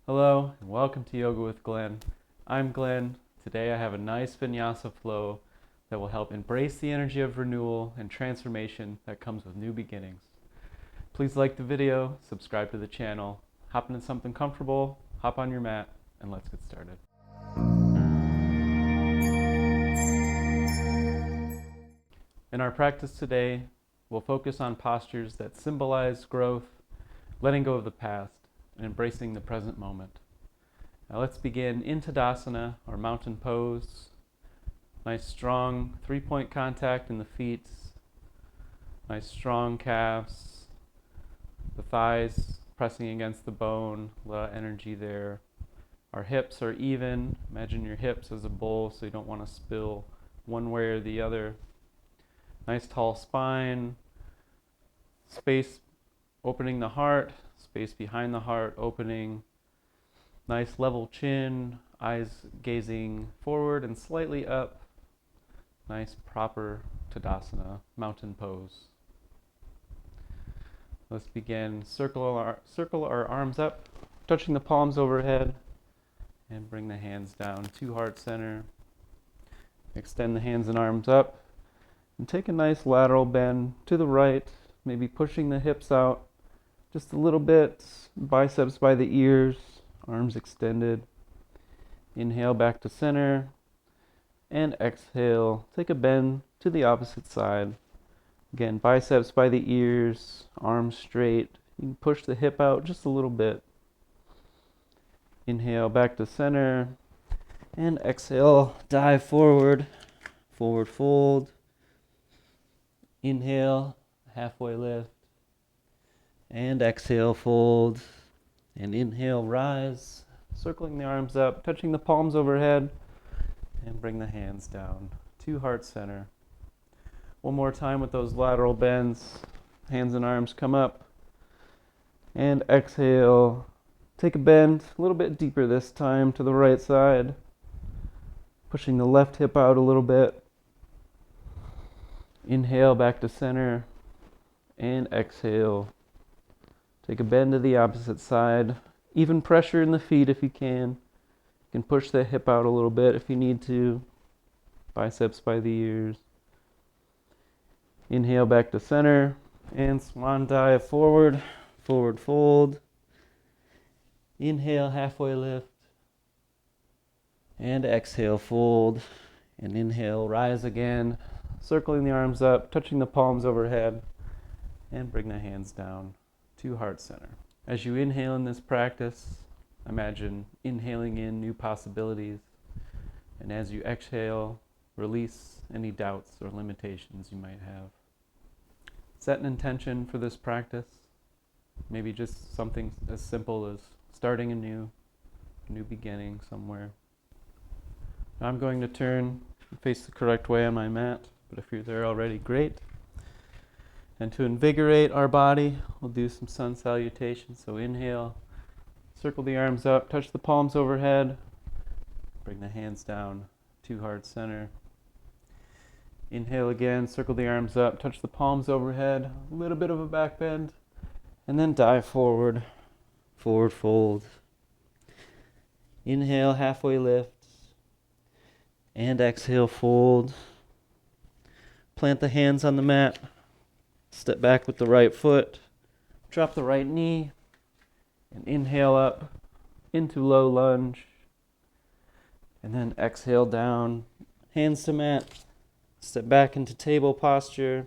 Hello and welcome to Yoga with Glenn. I'm Glenn. Today I have a nice vinyasa flow that will help embrace the energy of renewal and transformation that comes with new beginnings. Please like the video, subscribe to the channel, hop into something comfortable, hop on your mat, and let's get started. In our practice today, we'll focus on postures that symbolize growth, letting go of the past, and embracing the present moment. Now let's begin in Tadasana, or mountain pose. Nice strong 3-point contact in the feet. Nice strong calves. The thighs pressing against the bone, a lot of energy there. Our hips are even. Imagine your hips as a bowl so you don't want to spill one way or the other. Nice tall spine. Space opening the heart. Space behind the heart opening. Nice level chin, eyes gazing forward and slightly up. Nice proper Tadasana, mountain pose. Let's begin. Circle our arms up, touching the palms overhead, and bring the hands down to heart center. Extend the hands and arms up, and take a nice lateral bend to the right, maybe pushing the hips out just a little bit, biceps by the ears, arms extended. Inhale back to center, and exhale, take a bend to the opposite side. Again, biceps by the ears, arms straight. You can push the hip out just a little bit. Inhale back to center, and exhale, dive forward, forward fold. Inhale, halfway lift. And exhale, fold. And inhale, rise. Circling the arms up, touching the palms overhead. And bring the hands down to heart center. One more time with those lateral bends. Hands and arms come up. And exhale. Take a bend, a little bit deeper this time to the right side. Pushing the left hip out a little bit. Inhale back to center. And exhale. Take a bend to the opposite side. Even pressure in the feet if you can. You can push the hip out a little bit if you need to. Biceps by the ears. Inhale back to center. And swan dive forward. Forward fold. Inhale, halfway lift. And exhale, fold. And inhale, rise again. Circling the arms up, touching the palms overhead. And bring the hands down to heart center. As you inhale in this practice, imagine inhaling in new possibilities. And as you exhale, release any doubts or limitations you might have. Set an intention for this practice. Maybe just something as simple as starting a new beginning somewhere. Now I'm going to turn and face the correct way on my mat, but if you're there already, great. And to invigorate our body, we'll do some sun salutations. So inhale, circle the arms up, touch the palms overhead, bring the hands down to heart center. Inhale again, circle the arms up, touch the palms overhead, a little bit of a back bend, and then dive forward, forward fold. Inhale, halfway lift, and exhale, fold. Plant the hands on the mat. Step back with the right foot, drop the right knee, and inhale up into low lunge. And then exhale down, hands to mat, step back into table posture,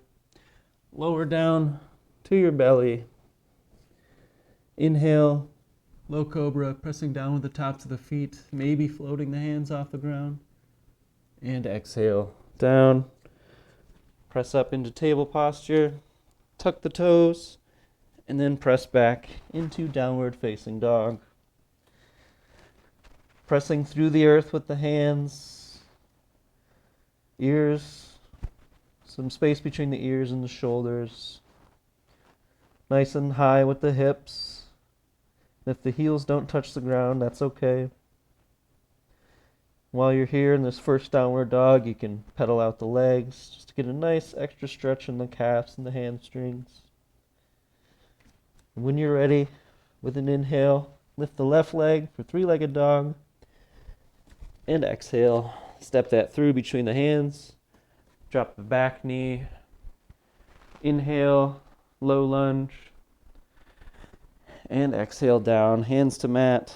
lower down to your belly. Inhale, low cobra, pressing down with the tops of the feet, maybe floating the hands off the ground. And exhale, down, press up into table posture. Tuck the toes, and then press back into downward facing dog. Pressing through the earth with the hands, ears, some space between the ears and the shoulders. Nice and high with the hips. If the heels don't touch the ground, that's okay. While you're here in this first downward dog, you can pedal out the legs just to get a nice extra stretch in the calves and the hamstrings. And when you're ready, with an inhale, lift the left leg for three-legged dog. And exhale, step that through between the hands. Drop the back knee. Inhale, low lunge. And exhale down, hands to mat.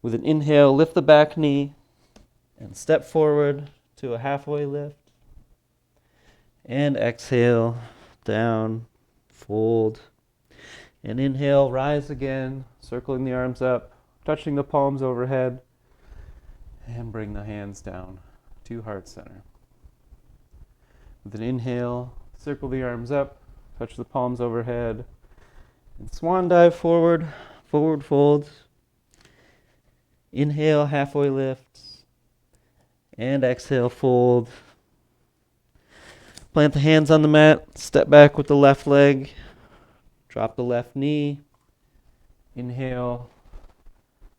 With an inhale, lift the back knee and step forward to a halfway lift. And exhale, down, fold. And inhale, rise again, circling the arms up, touching the palms overhead. And bring the hands down to heart center. With an inhale, circle the arms up, touch the palms overhead. And swan dive forward, forward fold. Inhale, halfway lift. And exhale, fold. Plant the hands on the mat, step back with the left leg. Drop the left knee. Inhale,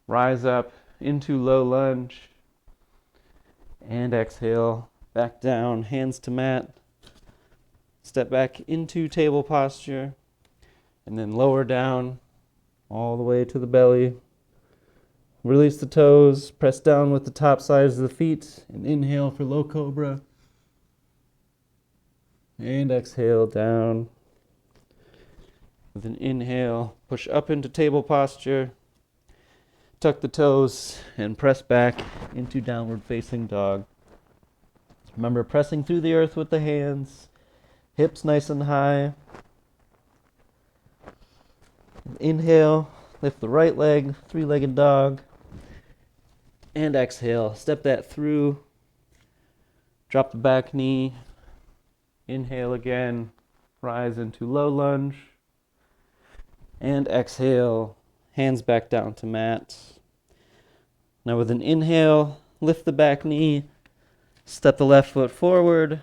rise up into low lunge. And exhale, back down, hands to mat. Step back into table posture. And then lower down all the way to the belly. Release the toes, press down with the top sides of the feet, and inhale for low cobra. And exhale down. With an inhale, push up into table posture. Tuck the toes and press back into downward facing dog. Remember pressing through the earth with the hands. Hips nice and high. Inhale, lift the right leg, three-legged dog. And exhale, step that through. Drop the back knee. Inhale again, rise into low lunge. And exhale, hands back down to mat. Now with an inhale, lift the back knee, step the left foot forward,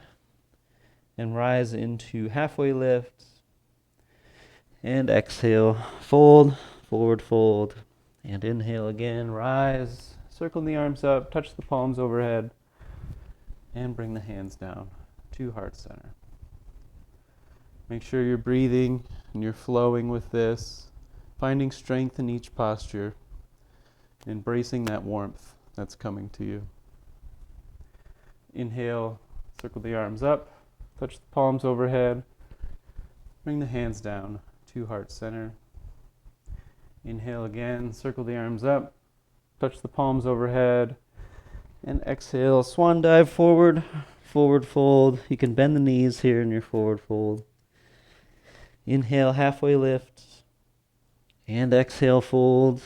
and rise into halfway lift. And exhale, fold, forward fold. And inhale again, rise, circle the arms up, touch the palms overhead, and bring the hands down to heart center. Make sure you're breathing and you're flowing with this, finding strength in each posture, embracing that warmth that's coming to you. Inhale, circle the arms up, touch the palms overhead, bring the hands down to heart center. Inhale again, circle the arms up, touch the palms overhead, and exhale, swan dive forward, forward fold. You can bend the knees here in your forward fold. Inhale, halfway lift, and exhale, fold.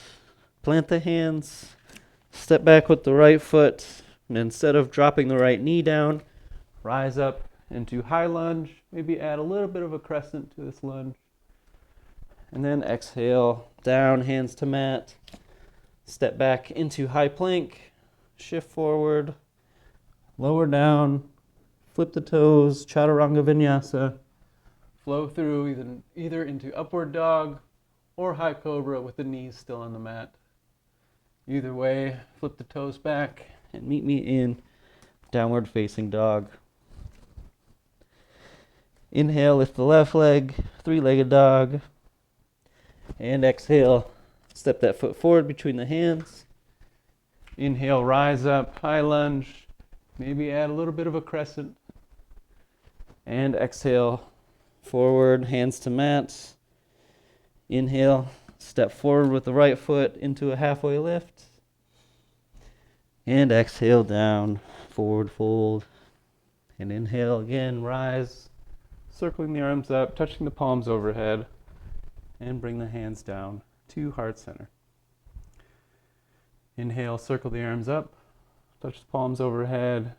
Plant the hands, step back with the right foot, and instead of dropping the right knee down, rise up into high lunge. Maybe add a little bit of a crescent to this lunge. And then exhale, down, hands to mat. Step back into high plank, shift forward, lower down, flip the toes, chaturanga vinyasa. Flow through either into upward dog or high cobra with the knees still on the mat. Either way, flip the toes back and meet me in downward facing dog. Inhale, lift the left leg, three-legged dog. And exhale, step that foot forward between the hands. Inhale, rise up, high lunge. Maybe add a little bit of a crescent. And exhale, forward, hands to mat. Inhale, step forward with the right foot into a halfway lift. And exhale, down, forward fold. And inhale again, rise, circling the arms up, touching the palms overhead. And bring the hands down to heart center. Inhale, circle the arms up, touch the palms overhead,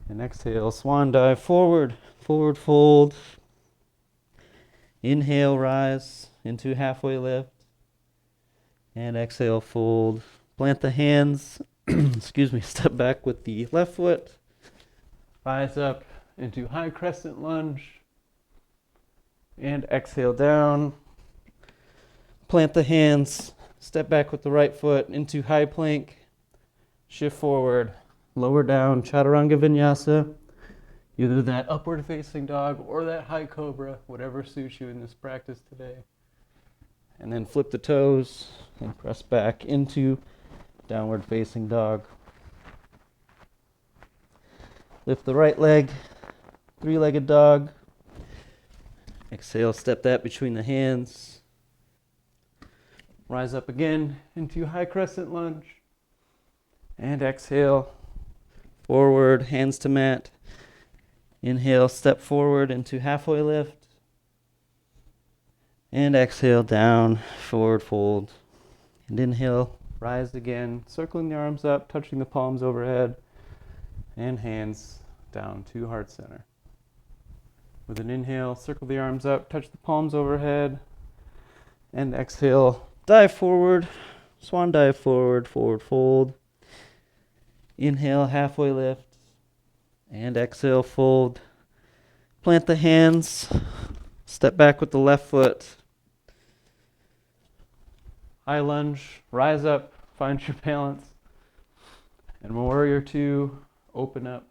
and exhale, swan dive forward, forward fold. Inhale, rise into halfway lift, and exhale, fold. Plant the hands, step back with the left foot, rise up into high crescent lunge, and exhale down. Plant the hands, step back with the right foot into high plank, shift forward, lower down, chaturanga vinyasa, either that upward facing dog or that high cobra, whatever suits you in this practice today. And then flip the toes and press back into downward facing dog. Lift the right leg, three-legged dog. Exhale, step that between the hands. Rise up again into high crescent lunge. And exhale, forward, hands to mat. Inhale, step forward into halfway lift. And exhale, down, forward fold. And inhale, rise again, circling the arms up, touching the palms overhead. And hands down to heart center. With an inhale, circle the arms up, touch the palms overhead. And exhale, dive forward, swan dive forward, forward fold. Inhale, halfway lift. And exhale, fold. Plant the hands, step back with the left foot. High lunge, rise up, find your balance. And warrior two, open up.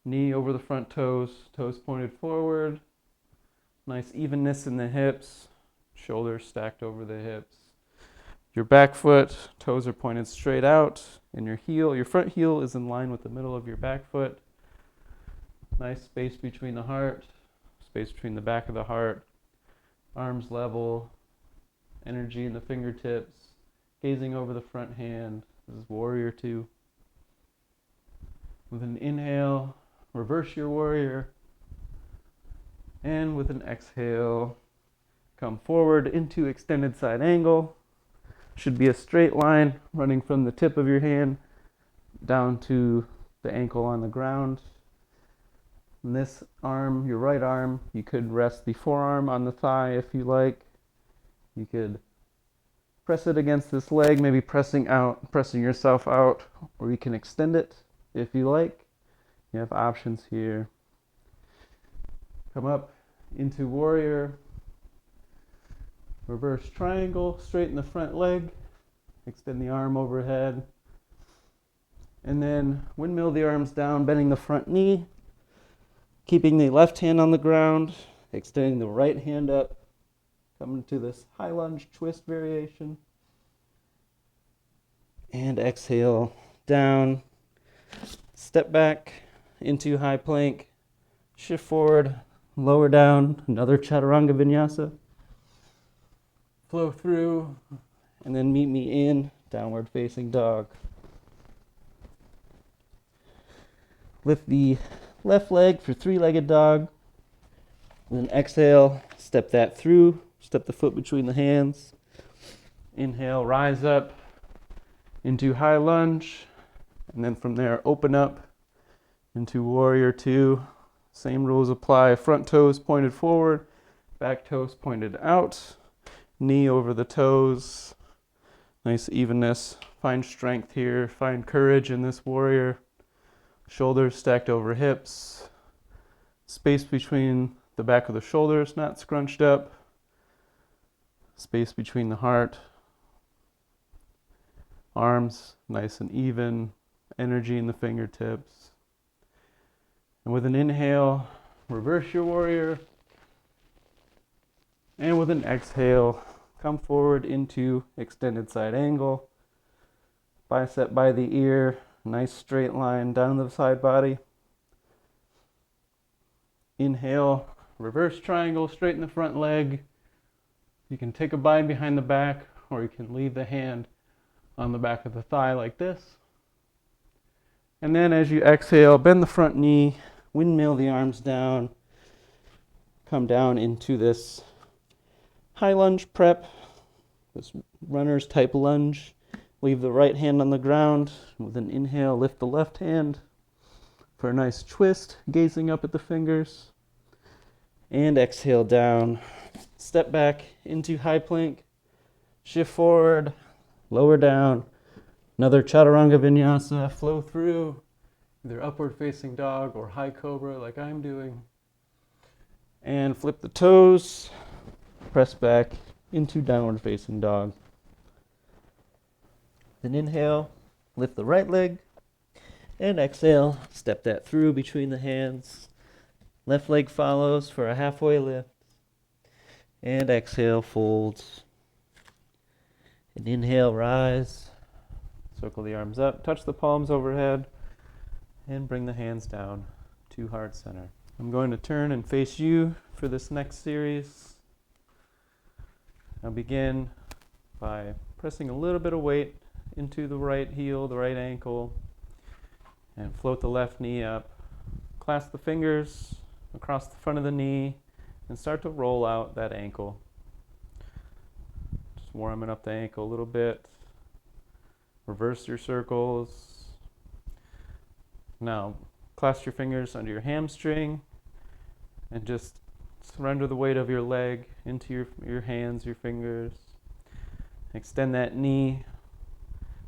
Knee over the front toes, toes pointed forward. Nice evenness in the hips, shoulders stacked over the hips. Your back foot, toes are pointed straight out, and your front heel is in line with the middle of your back foot. Nice space between the heart, space between the back of the heart, arms level, energy in the fingertips, gazing over the front hand. This is warrior two. With an inhale, reverse your warrior. And with an exhale, come forward into extended side angle. Should be a straight line running from the tip of your hand down to the ankle on the ground. And this arm, your right arm, you could rest the forearm on the thigh if you like. You could press it against this leg, maybe pressing yourself out, or you can extend it if you like. You have options here. Come up into warrior. Reverse triangle, straighten the front leg. Extend the arm overhead. And then windmill the arms down, bending the front knee. Keeping the left hand on the ground. Extending the right hand up. Coming to this high lunge twist variation. And exhale, down. Step back into high plank. Shift forward, lower down. Another chaturanga vinyasa. Flow through, and then meet me in downward facing dog. Lift the left leg for three-legged dog. Then exhale, step that through, step the foot between the hands. Inhale, rise up into high lunge, and then from there open up into warrior two. Same rules apply, front toes pointed forward, back toes pointed out. Knee over the toes, nice evenness. Find strength here, find courage in this warrior. Shoulders stacked over hips. Space between the back of the shoulders, not scrunched up. Space between the heart. Arms nice and even. Energy in the fingertips. And with an inhale, reverse your warrior. And with an exhale, come forward into extended side angle. Bicep by the ear, nice straight line down the side body. Inhale, reverse triangle, straighten the front leg. You can take a bind behind the back, or you can leave the hand on the back of the thigh like this. And then as you exhale, bend the front knee, windmill the arms down, come down into this high lunge prep, this runner's type lunge. Leave the right hand on the ground. With an inhale, lift the left hand for a nice twist, gazing up at the fingers. And exhale down. Step back into high plank. Shift forward, lower down. Another chaturanga vinyasa. Flow through, either upward facing dog or high cobra like I'm doing. And flip the toes. Press back into downward facing dog. Then inhale, lift the right leg, and exhale, step that through between the hands. Left leg follows for a halfway lift. And exhale, fold. And inhale, rise. Circle the arms up, touch the palms overhead, and bring the hands down to heart center. I'm going to turn and face you for this next series. I'll begin by pressing a little bit of weight into the right heel, the right ankle, and float the left knee up. Clasp the fingers across the front of the knee and start to roll out that ankle. Just warming up the ankle a little bit. Reverse your circles. Now, clasp your fingers under your hamstring and just surrender the weight of your leg into your hands, your fingers. Extend that knee.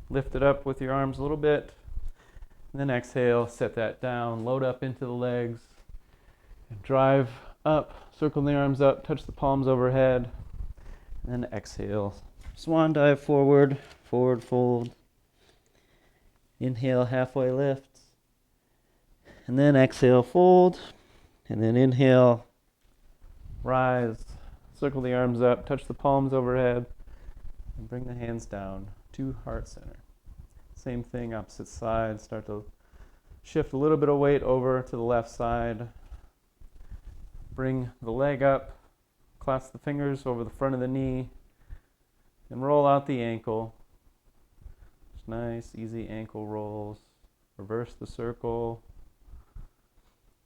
Lift it up with your arms a little bit. And then exhale, set that down. Load up into the legs. And drive up. Circle the arms up. Touch the palms overhead. And then exhale. Swan dive forward. Forward fold. Inhale, halfway lift. And then exhale, fold. And then inhale, rise. Circle the arms up. Touch the palms overhead. And bring the hands down to heart center. Same thing, opposite side. Start to shift a little bit of weight over to the left side. Bring the leg up. Clasp the fingers over the front of the knee. And roll out the ankle. Just nice, easy ankle rolls. Reverse the circle.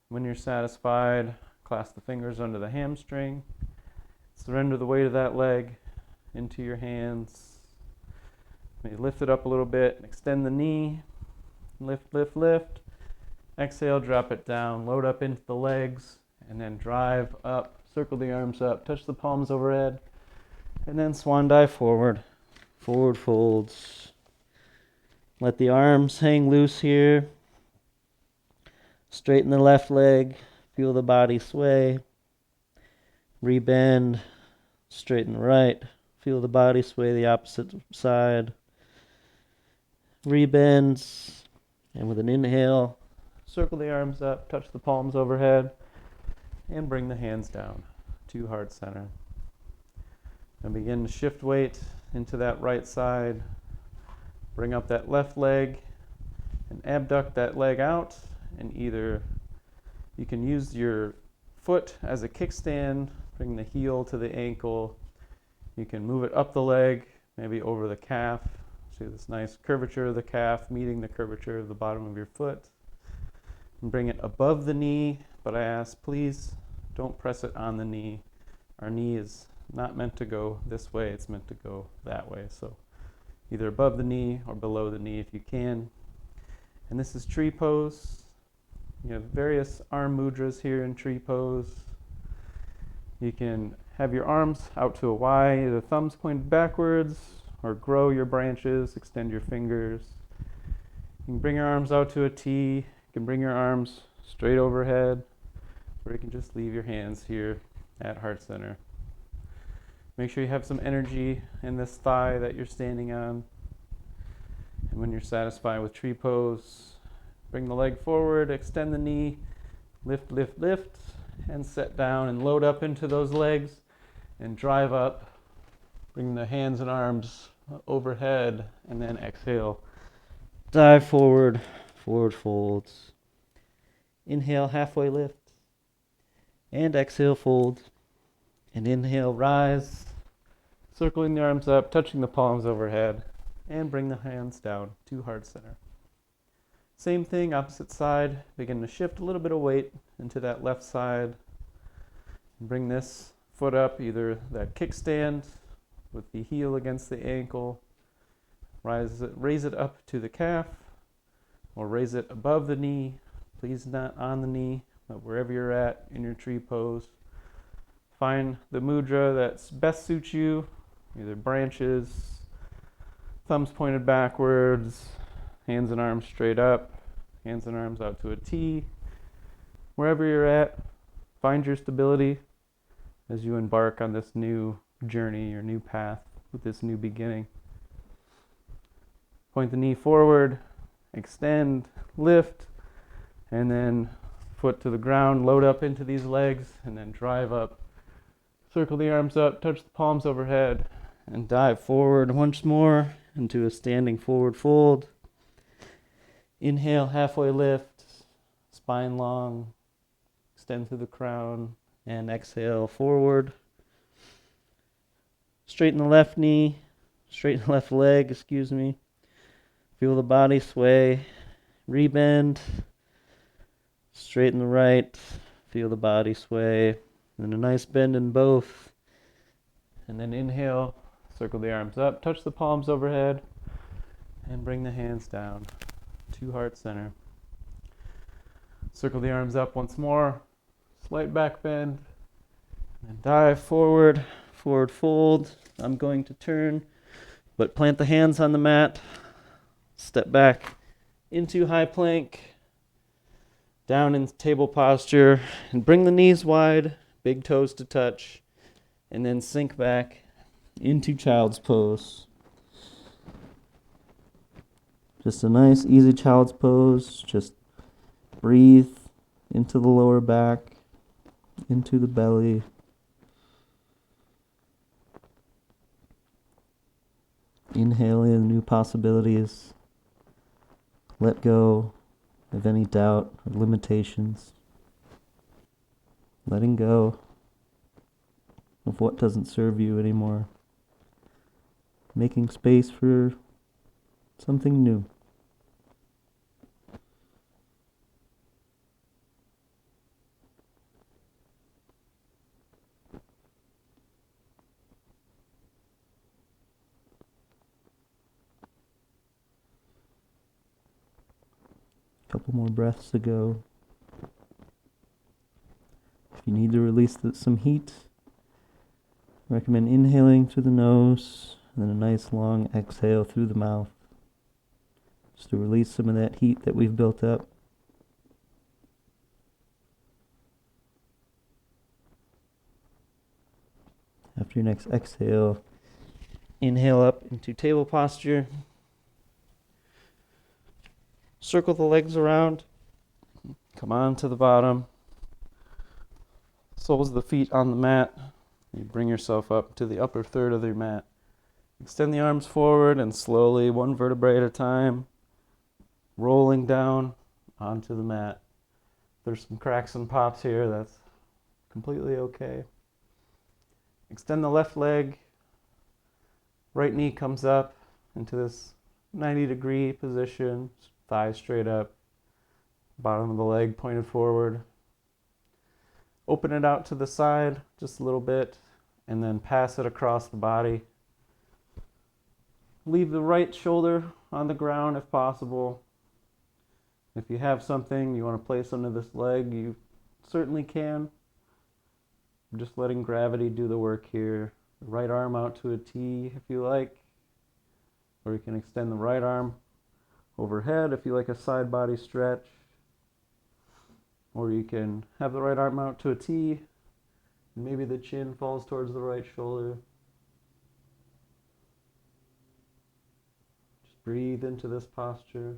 When you're satisfied, clasp the fingers under the hamstring. Surrender the weight of that leg into your hands. Maybe lift it up a little bit. Extend the knee. Lift, lift, lift. Exhale, drop it down. Load up into the legs. And then drive up. Circle the arms up. Touch the palms overhead. And then swan dive forward. Forward folds. Let the arms hang loose here. Straighten the left leg. Feel the body sway. Rebend. Straighten the right. Feel the body sway the opposite side. Rebends. And with an inhale, circle the arms up. Touch the palms overhead. And bring the hands down to heart center. And begin to shift weight into that right side. Bring up that left leg and abduct that leg out. And either you can use your foot as a kickstand, bring the heel to the ankle. You can move it up the leg, maybe over the calf. See this nice curvature of the calf meeting the curvature of the bottom of your foot. And bring it above the knee, but I ask, please don't press it on the knee. Our knee is not meant to go this way, it's meant to go that way. So either above the knee or below the knee if you can. And this is tree pose. You have various arm mudras here in tree pose. You can have your arms out to a Y, the thumbs pointed backwards, or grow your branches, extend your fingers. You can bring your arms out to a T. You can bring your arms straight overhead, or you can just leave your hands here at heart center. Make sure you have some energy in this thigh that you're standing on. And when you're satisfied with tree pose, bring the leg forward, extend the knee, lift, lift, lift, and set down and load up into those legs and drive up. Bring the hands and arms overhead and then exhale. Dive forward, forward folds. Inhale, halfway lift. And exhale, fold. And inhale, rise. Circling the arms up, touching the palms overhead. And bring the hands down to heart center. Same thing, opposite side. Begin to shift a little bit of weight into that left side. Bring this foot up, either that kickstand with the heel against the ankle. Raise it up to the calf, or raise it above the knee. Please not on the knee, but wherever you're at in your tree pose. Find the mudra that best suits you, either branches, thumbs pointed backwards, hands and arms straight up, hands and arms out to a T. Wherever you're at, find your stability as you embark on this new journey, your new path with this new beginning. Point the knee forward, extend, lift, and then foot to the ground, load up into these legs, and then drive up. Circle the arms up, touch the palms overhead, and dive forward once more into a standing forward fold. Inhale, halfway lift, spine long, extend through the crown, and exhale, forward. Straighten the left knee, straighten the left leg, Feel the body sway, rebend, straighten the right, feel the body sway, and a nice bend in both. And then inhale, circle the arms up, touch the palms overhead, and bring the hands down to heart center. Circle the arms up once more, slight back bend, and dive forward, forward fold. I'm going to turn, but plant the hands on the mat, step back into high plank, down in table posture, and bring the knees wide, big toes to touch, and then sink back into child's pose. Just a nice, easy child's pose. Just breathe into the lower back, into the belly. Inhale in new possibilities. Let go of any doubt or limitations. Letting go of what doesn't serve you anymore. Making space for something new. Couple more breaths to go. If you need to release some heat, I recommend inhaling through the nose and then a nice long exhale through the mouth, just to release some of that heat that we've built up. After your next exhale, inhale up into table posture. Circle the legs around. Come on to the bottom. Soles of the feet on the mat. You bring yourself up to the upper third of your mat. Extend the arms forward and slowly, one vertebrae at a time, rolling down onto the mat. There's some cracks and pops here. That's completely okay. Extend the left leg. Right knee comes up into this 90-degree position. Thighs straight up. Bottom of the leg pointed forward. Open it out to the side just a little bit, and then pass it across the body. Leave the right shoulder on the ground if possible. If you have something you want to place under this leg, you certainly can. I'm just letting gravity do the work here. Right arm out to a T if you like, or you can extend the right arm overhead if you like a side body stretch. Or you can have the right arm out to a T, and maybe the chin falls towards the right shoulder. Just breathe into this posture.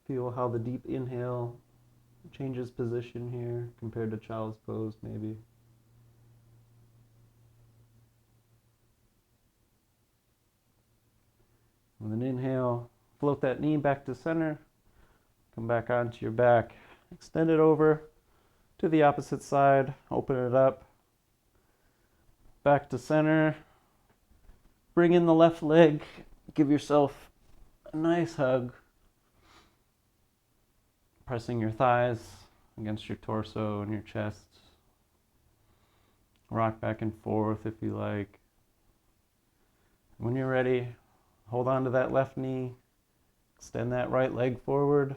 Feel how the deep inhale changes position here compared to child's pose maybe. With an inhale, float that knee back to center. Come back onto your back. Extend it over to the opposite side. Open it up. Back to center. Bring in the left leg. Give yourself a nice hug. Pressing your thighs against your torso and your chest. Rock back and forth if you like. When you're ready, hold on to that left knee. Extend that right leg forward.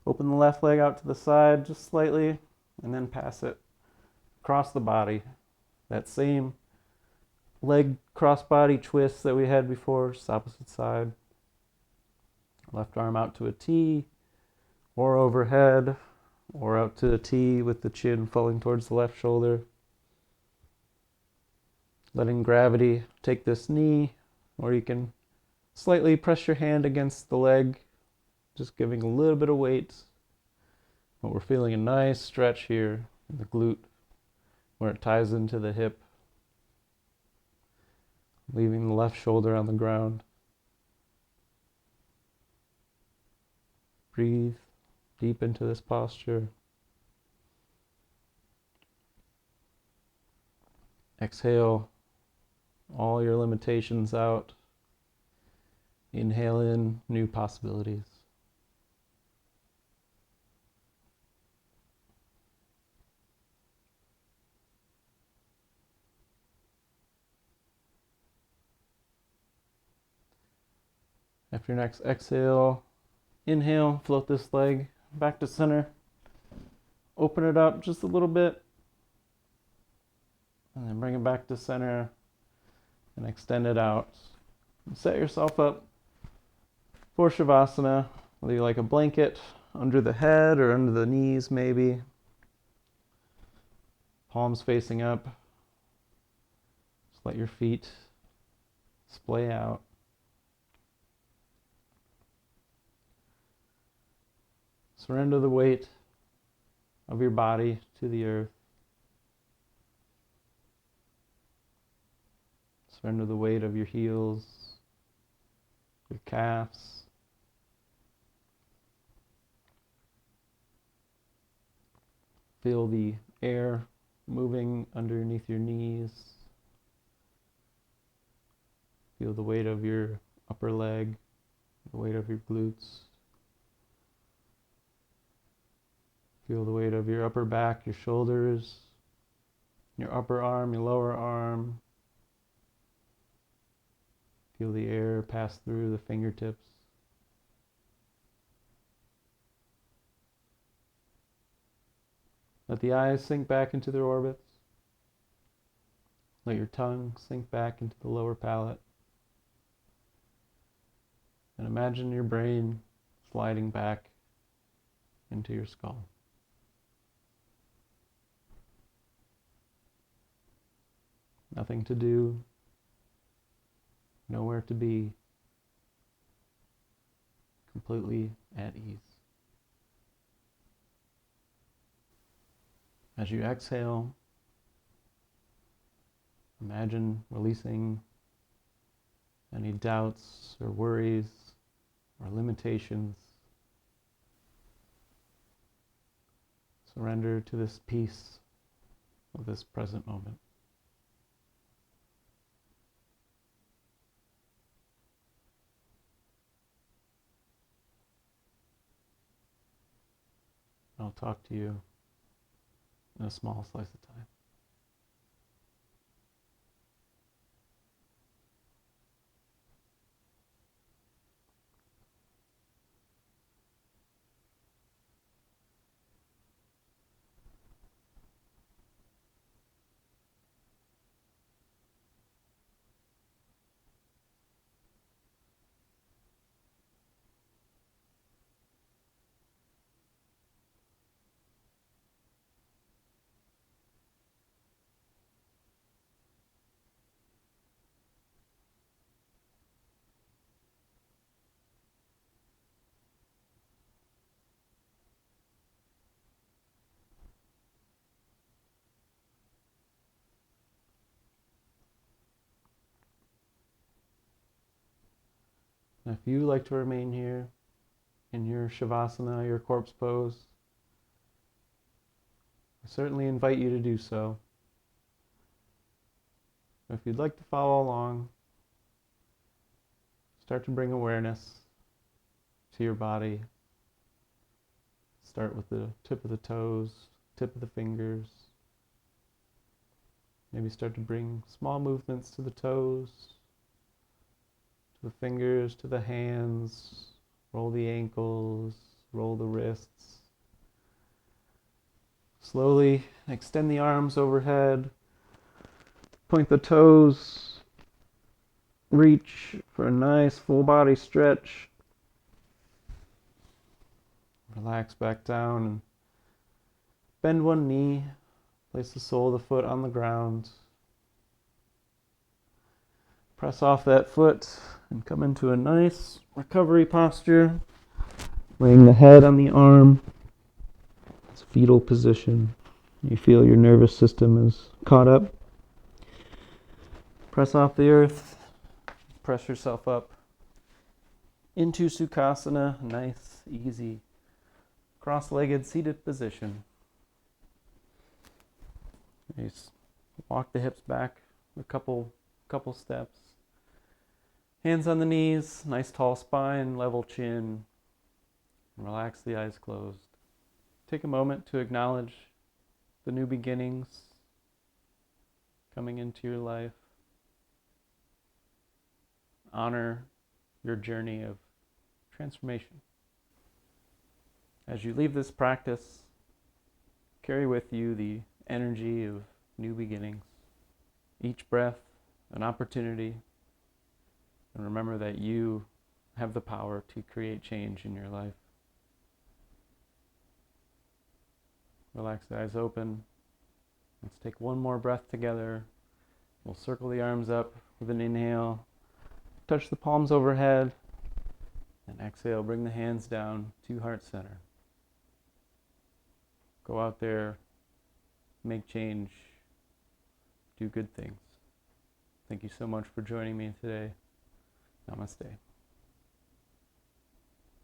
Open the left leg out to the side just slightly, and then pass it across the body. That same leg cross-body twist that we had before, just opposite side. Left arm out to a T, or overhead, or out to a T with the chin falling towards the left shoulder. Letting gravity take this knee, or you can slightly press your hand against the leg, just giving a little bit of weight. But we're feeling a nice stretch here in the glute where it ties into the hip, leaving the left shoulder on the ground. Breathe deep into this posture. Exhale all your limitations out. Inhale in new possibilities. After your next exhale, inhale, float this leg back to center. Open it up just a little bit. And then bring it back to center and extend it out. Set yourself up for Shavasana, whether you like a blanket under the head or under the knees maybe. Palms facing up. Just let your feet splay out. Surrender the weight of your body to the earth. Surrender the weight of your heels, your calves. Feel the air moving underneath your knees. Feel the weight of your upper leg, the weight of your glutes. Feel the weight of your upper back, your shoulders, your upper arm, your lower arm. Feel the air pass through the fingertips. Let the eyes sink back into their orbits. Let your tongue sink back into the lower palate. And imagine your brain sliding back into your skull. Nothing to do, nowhere to be, completely at ease. As you exhale, imagine releasing any doubts or worries or limitations. Surrender to this peace of this present moment. I'll talk to you in a small slice of time. And if you like to remain here in your Shavasana, your corpse pose, I certainly invite you to do so. If you'd like to follow along, start to bring awareness to your body. Start with the tip of the toes, tip of the fingers. Maybe start to bring small movements to the toes, to the fingers, to the hands. Roll the ankles, roll the wrists. Slowly extend the arms overhead. Point the toes. Reach for a nice full body stretch. Relax back down and bend one knee. Place the sole of the foot on the ground. Press off that foot and come into a nice recovery posture. Laying the head on the arm. It's fetal position. You feel your nervous system is caught up. Press off the earth. Press yourself up into Sukhasana, nice, easy, cross-legged seated position. Just walk the hips back a couple steps. Hands on the knees, nice tall spine, level chin. Relax the eyes closed. Take a moment to acknowledge the new beginnings coming into your life. Honor your journey of transformation. As you leave this practice, carry with you the energy of new beginnings. Each breath, an opportunity. And remember that you have the power to create change in your life. Relax the eyes open. Let's take one more breath together. We'll circle the arms up with an inhale. Touch the palms overhead. And exhale, bring the hands down to heart center. Go out there, make change, do good things. Thank you so much for joining me today. Namaste.